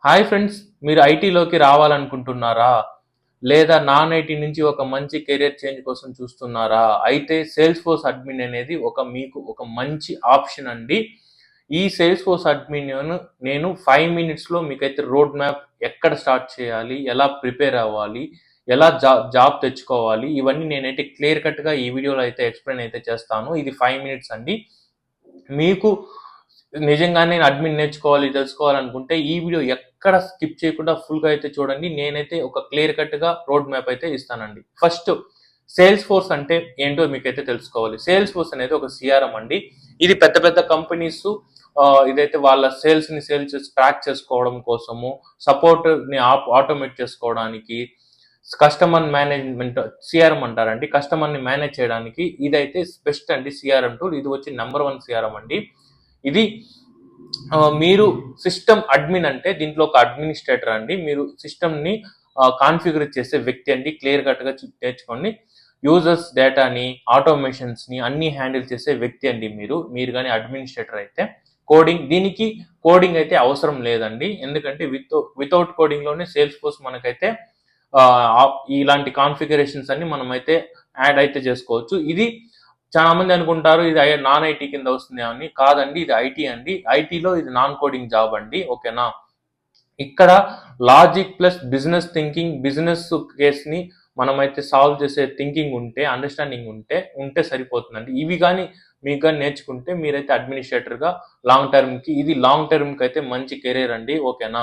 Hi friends, మీరు ఐటీలోకి రావాలనుకుంటున్నారా? లేదా non IT నుంచి ఒక మంచి కెరియర్ చేంజ్ కోసం చూస్తున్నారా? అయితే సేల్స్ ఫోర్స్ అడ్మిన్ అనేది మీకు ఒక మంచి ఆప్షన్ అండి. ఈ సేల్స్ ఫోర్స్ అడ్మిన్ నేను 5 మినిట్స్‌లో మీకైతే రోడ్ మ్యాప్ ఎక్కడ స్టార్ట్ చేయాలి? ఎలా ప్రిపేర్ అవ్వాలి? ఎలా జాబ్ తెచ్చుకోవాలి? ఇవన్నీ నేనైతే క్లియర్ కట్‌గా ఈ వీడియోలో అయితే ఎక్స్‌ప్లెయిన్ అయితే చేస్తాను. ఇది 5 మినిట్స్ అండి. మీకు నిజంగానే అడ్మిన్ నేర్చుకోవాలి, తెలుసుకోవాలనుకుంటే ఈ వీడియో ఎక్కడ స్కిప్ చేయకుండా ఫుల్‌గా అయితే చూడండి. నేనైతే ఒక క్లియర్ కట్‌గా రోడ్ మ్యాప్ అయితే ఇస్తానండి. ఫస్ట్ సేల్స్ ఫోర్స్ అంటే ఏంటో మీకైతే తెలుసుకోవాలి. సేల్స్ ఫోర్స్ అనేది ఒక సీఆర్ఎం అండి. ఇది పెద్ద పెద్ద కంపెనీస్ ఇదైతే వాళ్ళ సేల్స్ ట్రాక్ చేసుకోవడం కోసము, సపోర్ట్‌ని ఆటోమేట్ చేసుకోవడానికి, కస్టమర్ మేనేజ్మెంట్ సీఆర్ఎం అంటారండి. కస్టమర్‌ని మేనేజ్ చేయడానికి ఇదైతే బెస్ట్ అండి సీఆర్ఎం టూల్. ఇది వచ్చి నంబర్ 1 సీఆర్ఎం అండి. ఇది మీరు సిస్టమ్ అడ్మిన్ అంటే దీంట్లో ఒక అడ్మినిస్ట్రేటర్ అండి. మీరు సిస్టమ్‌ని కాన్ఫిగర్ చేసే వ్యక్తి అండి. క్లియర్ కట్‌గా నేర్చుకోండి. యూజర్స్ డేటాని, ఆటోమేషన్స్‌ని అన్నీ హ్యాండిల్ చేసే వ్యక్తి అండి మీరు గాని అడ్మినిస్ట్రేటర్ అయితే. దీనికి కోడింగ్ అయితే అవసరం లేదండి. ఎందుకంటే వితౌట్ కోడింగ్‌లోనే సేల్స్ ఫోర్స్ మనకైతే ఇలాంటి కాన్ఫిగరేషన్స్ అన్ని మనమైతే యాడ్ అయితే చేసుకోవచ్చు. ఇది చాలా మంది అనుకుంటారు ఇది నాన్ ఐటీ కింద వస్తుంది అని. కాదండి, ఇది ఐటీ అండి. ఐటీలో ఇది నాన్ కోడింగ్ జాబ్ అండి. ఓకేనా? ఇక్కడ logic plus business thinking, business కేస్ని మనమైతే సాల్వ్ చేసే థింకింగ్ ఉంటే, అండర్స్టాండింగ్ ఉంటే సరిపోతుందండి. ఇవి కానీ మీకు కానీ నేర్చుకుంటే మీరైతే అడ్మినిస్ట్రేటర్గా లాంగ్ టర్మ్కి అయితే మంచి కెరీర్ అండి. ఓకేనా?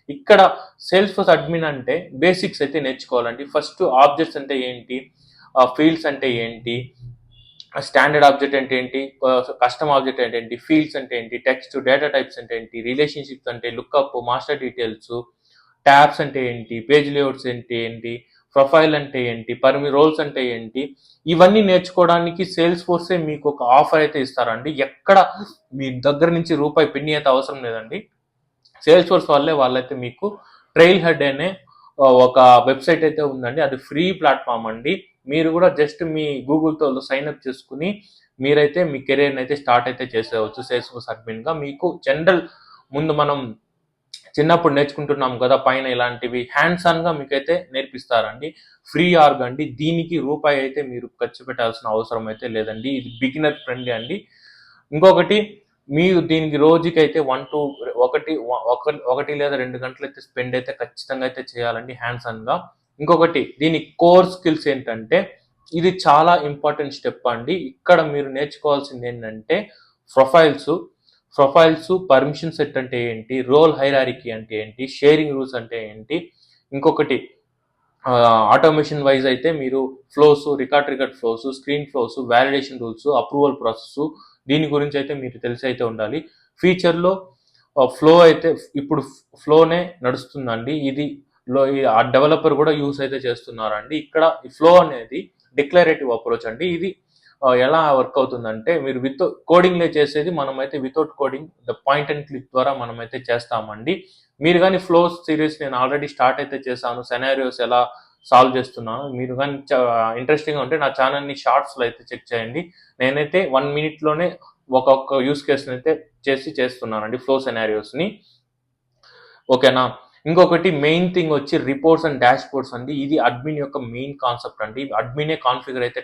ఇక్కడ సేల్స్ ఫోర్స్ అడ్మిన్ అంటే బేసిక్స్ అయితే నేర్చుకోవాలండి. ఫస్ట్ ఆబ్జెక్ట్స్ అంటే ఏంటి, ఫీల్డ్స్ అంటే ఏంటి, స్టాండర్డ్ ఆబ్జెక్ట్ అంటే ఏంటి, కస్టమ్ ఆబ్జెక్ట్ అంటే ఏంటి, ఫీల్డ్స్ అంటే ఏంటి, టెక్స్ట్ డేటా టైప్స్ అంటే ఏంటి, రిలేషన్షిప్స్ అంటే లుక్అప్, మాస్టర్ డీటెయిల్స్, ట్యాబ్స్ అంటే ఏంటి, పేజ్ లేఅవుట్స్ అంటే ఏంటి, ప్రొఫైల్ అంటే ఏంటి, రోల్స్ అంటే ఏంటి, ఇవన్నీ నేర్చుకోవడానికి సేల్స్ ఫోర్సే మీకు ఒక ఆఫర్ అయితే ఇస్తారండి. ఎక్కడ మీ దగ్గర నుంచి రూపాయి పిన్ని అయితే అవసరం లేదండి. సేల్స్ ఫోర్స్ వాళ్ళైతే మీకు ట్రైల్ హెడ్ అనే ఒక వెబ్సైట్ అయితే ఉందండి. అది ఫ్రీ ప్లాట్ఫామ్ అండి. మీరు కూడా జస్ట్ మీ గూగుల్తో సైన్ అప్ చేసుకుని మీరైతే మీ కెరీర్ని అయితే స్టార్ట్ అయితే చేసేవచ్చు సేల్స్ ఫోర్స్ అడ్మిన్గా. మీకు జనరల్ ముందు మనం చిన్నప్పుడు నేర్చుకుంటున్నాం కదా పైన, ఇలాంటివి హ్యాండ్స్ ఆన్గా మీకైతే నేర్పిస్తారండి. ఫ్రీ ఆర్గ్ అండి. దీనికి రూపాయి అయితే మీరు ఖర్చు పెట్టాల్సిన అవసరం అయితే లేదండి. ఇది బిగినర్ ఫ్రెండ్లీ అండి. ఇంకొకటి, మీరు దీనికి రోజుకైతే ఒకటి లేదా 2 గంటలు అయితే స్పెండ్ అయితే ఖచ్చితంగా అయితే చేయాలండి హ్యాండ్స్ ఆన్గా. ఇంకొకటి, దీని కోర్ స్కిల్స్ ఏంటంటే ఇది చాలా ఇంపార్టెంట్ స్టెప్ అండి. ఇక్కడ మీరు నేర్చుకోవాల్సింది ఏంటంటే ప్రొఫైల్స్, పర్మిషన్ సెట్ అంటే ఏంటి, రోల్ హైరారికీ అంటే ఏంటి, షేరింగ్ రూల్స్ అంటే ఏంటి, ఇంకొకటి ఆటోమేషన్ వైజ్ అయితే మీరు flows, record flows, screen flows, validation rules, approval process, దీని గురించి అయితే మీరు తెలిసి అయితే ఉండాలి. ఫ్యూచర్లో ఫ్లో అయితే ఇప్పుడు ఫ్లోనే నడుస్తుందండి. ఇది ఆ డెవలపర్ కూడా యూస్ అయితే చేస్తున్నారండి. ఇక్కడ ఈ ఫ్లో అనేది డిక్లరేటివ్ అప్రోచ్ అండి. ఇది ఎలా వర్క్ అవుతుందంటే మీరు కోడింగ్లే చేసేది మనమైతే without coding point and click ద్వారా మనమైతే చేస్తామండి. మీరు కానీ ఫ్లో సిరీస్ నేను ఆల్రెడీ స్టార్ట్ అయితే చేశాను. సెనారియోస్ ఎలా సాల్వ్ చేస్తున్నాను. మీరు కానీ ఇంట్రెస్టింగ్గా ఉంటే నా ఛానల్ని షార్ట్స్లో అయితే చెక్ చేయండి. నేనైతే 1 మినిట్లోనే ఒక్కొక్క యూస్ కేస్ని అయితే చేస్తున్నానండి ఫ్లో సెనారియోస్ని. ఓకేనా? ఇంకొకటి మెయిన్ థింగ్ వచ్చి రిపోర్ట్స్ అండ్ డాష్ బోర్డ్స్ అండి. ఇది అడ్మిన్ యొక్క మెయిన్ కాన్సెప్ట్ అండి. అడ్మినే కాన్ఫిగర్ అయితే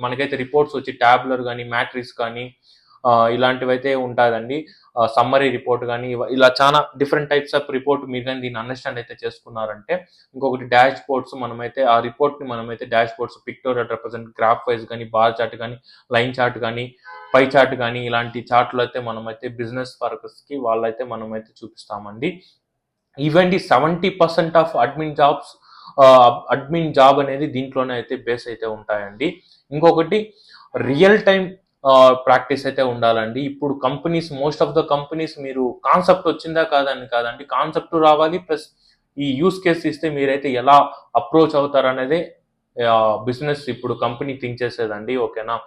మనకైతే రిపోర్ట్స్ వచ్చి ట్యాబ్లర్ కానీ, మ్యాట్రిక్స్ కానీ ఇలాంటివి అయితే ఉంటుందండి. సమ్మరీ రిపోర్ట్ కానీ ఇలా చాలా డిఫరెంట్ టైప్స్ ఆఫ్ రిపోర్ట్ మీరు కానీ దీన్ని అండర్స్టాండ్ అయితే చేసుకున్నారంటే. ఇంకొకటి డాష్ బోర్డ్స్, మనమైతే ఆ రిపోర్ట్ని మనమైతే dash boards pictorial represent, graph wise కానీ, బార్ చార్ట్ కానీ, లైన్ చార్ట్ కానీ, పై చార్ట్ కానీ ఇలాంటి చార్ట్లు అయితే మనమైతే బిజినెస్ పర్పస్కి వాళ్ళైతే మనమైతే చూపిస్తామండి. ఈవెంట్ 70% ఆఫ్ అడ్మిన్ జాబ్ అనేది దీంట్లోనే అయితే బేస్ అయితే ఉంటాయండి. ఇంకొకటి, రియల్ టైం ప్రాక్టీస్ అయితే ఉండాలండి. ఇప్పుడు మోస్ట్ ఆఫ్ ద కంపెనీస్ మీరు కాన్సెప్ట్ వచ్చిందా కాదండి, కాన్సెప్ట్ రావాలి ప్లస్ ఈ యూస్ కేస్ ఇస్తే మీరైతే ఎలా అప్రోచ్ అవుతారనేదే బిజినెస్ ఇప్పుడు కంపెనీ థింక్ చేసేదండి. ఓకేనా?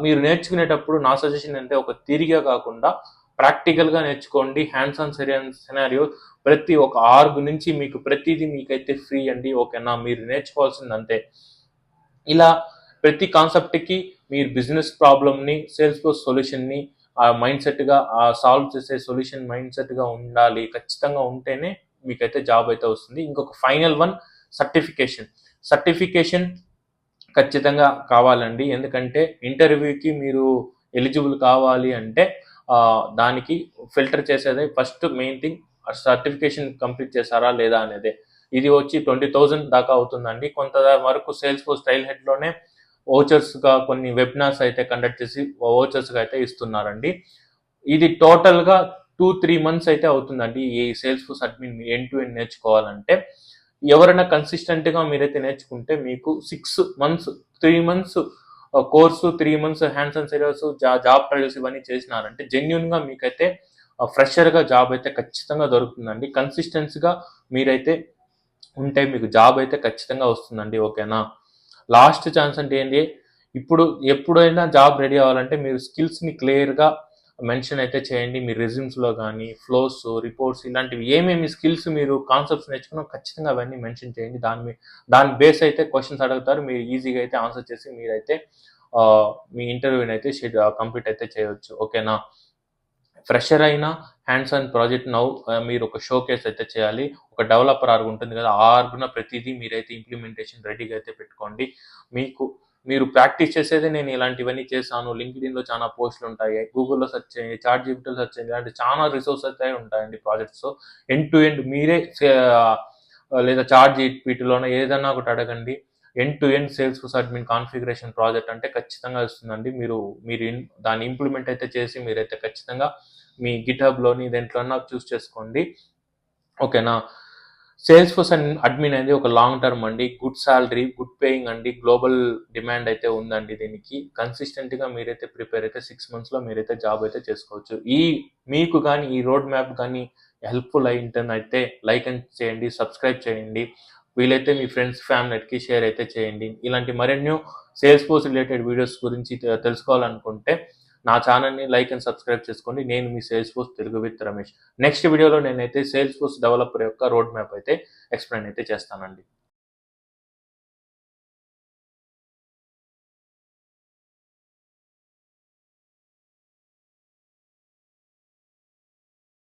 మీరు నేర్చుకునేటప్పుడు నా సజెషన్ అంటే ఒక థియరీగా కాకుండా ప్రాక్టికల్గా నేర్చుకోండి. హ్యాండ్స్ ఆన్ సెనారియో ప్రతి ఒక ఆర్గ్ నుంచి మీకు ప్రతిదీ మీకైతే ఫ్రీ అండి. ఓకేనా? మీరు నేర్చుకోవాల్సింది అంతే. ఇలా ప్రతి కాన్సెప్ట్కి మీరు బిజినెస్ ప్రాబ్లమ్ని, సేల్స్ ఫోర్స్ సొల్యూషన్ని ఆ మైండ్ సెట్గా ఆ సాల్వ్ చేసే సొల్యూషన్ మైండ్ సెట్గా ఉండాలి. ఖచ్చితంగా ఉంటేనే మీకైతే జాబ్ అయితే వస్తుంది. ఇంకొక ఫైనల్ వన్, సర్టిఫికేషన్ ఖచ్చితంగా కావాలండి. ఎందుకంటే ఇంటర్వ్యూకి మీరు ఎలిజిబుల్ కావాలి అంటే దానికి ఫిల్టర్ చేసేదే first main thing, certification complete చేశారా లేదా అనేదే. ఇది వచ్చి 20,000 దాకా అవుతుందండి. కొంత వరకు సేల్స్ ఫోర్స్ ట్రైల్ హెడ్లోనే ఓచర్స్గా కొన్ని వెబినార్స్ అయితే కండక్ట్ చేసి ఓచర్స్గా అయితే ఇస్తున్నారండి. ఇది టోటల్గా 2-3 మంత్స్ అయితే అవుతుందండి ఈ sales force admin end to end నేర్చుకోవాలంటే. ఎవరైనా కన్సిస్టెంట్గా మీరైతే నేర్చుకుంటే మీకు 6 months, 3 months course, 3 months hands on serials, job trials ఇవన్నీ చేసినారంటే జెన్యున్గా మీకైతే ఫ్రెషర్గా జాబ్ అయితే ఖచ్చితంగా దొరుకుతుందండి. కన్సిస్టెన్సీగా మీరైతే ఉంటే మీకు జాబ్ అయితే ఖచ్చితంగా వస్తుందండి. ఓకేనా? లాస్ట్ ఛాన్స్ అంటే ఏంటి, ఇప్పుడు ఎప్పుడైనా జాబ్ రెడీ అవ్వాలంటే మీరు స్కిల్స్ని క్లియర్గా మెన్షన్ అయితే చేయండి. మీ రెజ్యూమ్స్లో కానీ ఫ్లోస్, రిపోర్ట్స్ ఇలాంటివి ఏమేమి స్కిల్స్ మీరు కాన్సెప్ట్స్ నేర్చుకున్నా ఖచ్చితంగా అవన్నీ మెన్షన్ చేయండి. దాని బేస్ అయితే క్వశ్చన్స్ అడుగుతారు. మీరు ఈజీగా అయితే ఆన్సర్ చేసి మీరైతే మీ ఇంటర్వ్యూని అయితే కంప్లీట్ అయితే చేయవచ్చు. ఓకేనా? ఫ్రెషర్ అయినా హ్యాండ్స్ ఆన్ ప్రాజెక్ట్ నౌ మీరు ఒక షో కేస్ అయితే చేయాలి. ఒక డెవలపర్ ఆర్గ్ ఉంటుంది కదా, ఆ ఆర్గ్న ప్రతిదీ మీరైతే ఇంప్లిమెంటేషన్ రెడీగా అయితే పెట్టుకోండి. మీరు ప్రాక్టీస్ చేసేదే నేను ఇలాంటివన్నీ చేశాను. లింక్డ్ఇన్లో చాలా పోస్టులు ఉంటాయి, గూగుల్లో సెర్చ్ చేయండి, చాట్ జీపీటీలో సెర్చ్ చేయండి, ఇలాంటి చాలా రిసోర్సెస్ అయితే ఉంటాయండి ప్రాజెక్ట్స్. ఎండ్ టు ఎండ్ మీరే లేదా చాట్ జీపీటీలోనే ఏదైనా ఒకటి అడగండి. End to end sales force admin configuration project అంటే ఖచ్చితంగా వస్తుందండి. మీరు దాన్ని ఇంప్లిమెంట్ అయితే చేసి మీరైతే ఖచ్చితంగా మీ గిట్హబ్లోని దేంట్లోనా చూస్ చేసుకోండి. ఓకేనా? సేల్స్ ఫోర్స్ అడ్మిన్ అనేది ఒక లాంగ్ టర్మ్ అండి. గుడ్ సాలరీ, గుడ్ పేయింగ్ అండి. గ్లోబల్ డిమాండ్ అయితే ఉందండి దీనికి. కన్సిస్టెంట్గా మీరైతే ప్రిపేర్ అయితే 6 మంత్స్లో మీరైతే జాబ్ అయితే చేసుకోవచ్చు. మీకు కానీ ఈ రోడ్ మ్యాప్ కానీ హెల్ప్ఫుల్ అయితే లైక్ అని చేయండి, సబ్స్క్రైబ్ చేయండి. వీలైతే మీ ఫ్రెండ్స్, ఫ్యామిలీకి షేర్ అయితే చేయండి. ఇలాంటి మరెన్నో సేల్స్ ఫోర్స్ రిలేటెడ్ వీడియోస్ గురించి తెలుసుకోవాలనుకుంటే నా ఛానల్ని లైక్ అండ్ సబ్స్క్రైబ్ చేసుకోండి. నేను మీ sales force Telugu with Ramesh. Next వీడియోలో నేనైతే సేల్స్ ఫోర్స్ డెవలపర్ యొక్క రోడ్ మ్యాప్ అయితే ఎక్స్ప్లెయిన్ అయితే చేస్తానండి.